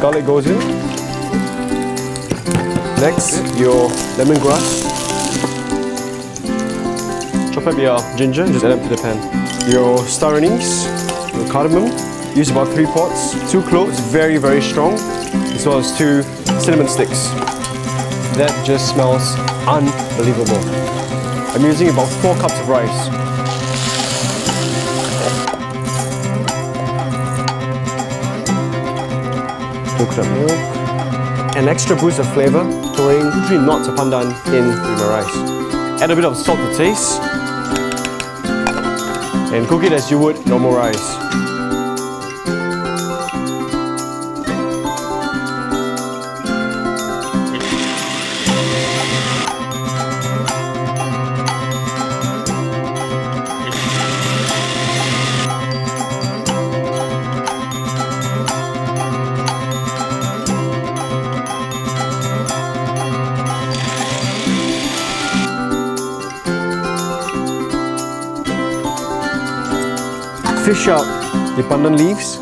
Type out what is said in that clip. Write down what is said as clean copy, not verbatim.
garlic goes in. Next, your lemongrass. Chop up your ginger, just add it to the pan. Your star anise, your cardamom, use about 3 pots. 2 cloves, very, very strong, as well as 2 cinnamon sticks. That just smells unbelievable. I'm using about 4 cups of rice. Coconut milk. An extra boost of flavour, throwing 3 knots of pandan in with my rice. Add a bit of salt to taste. And cook it as you would normal rice. Fish out the pandan leaves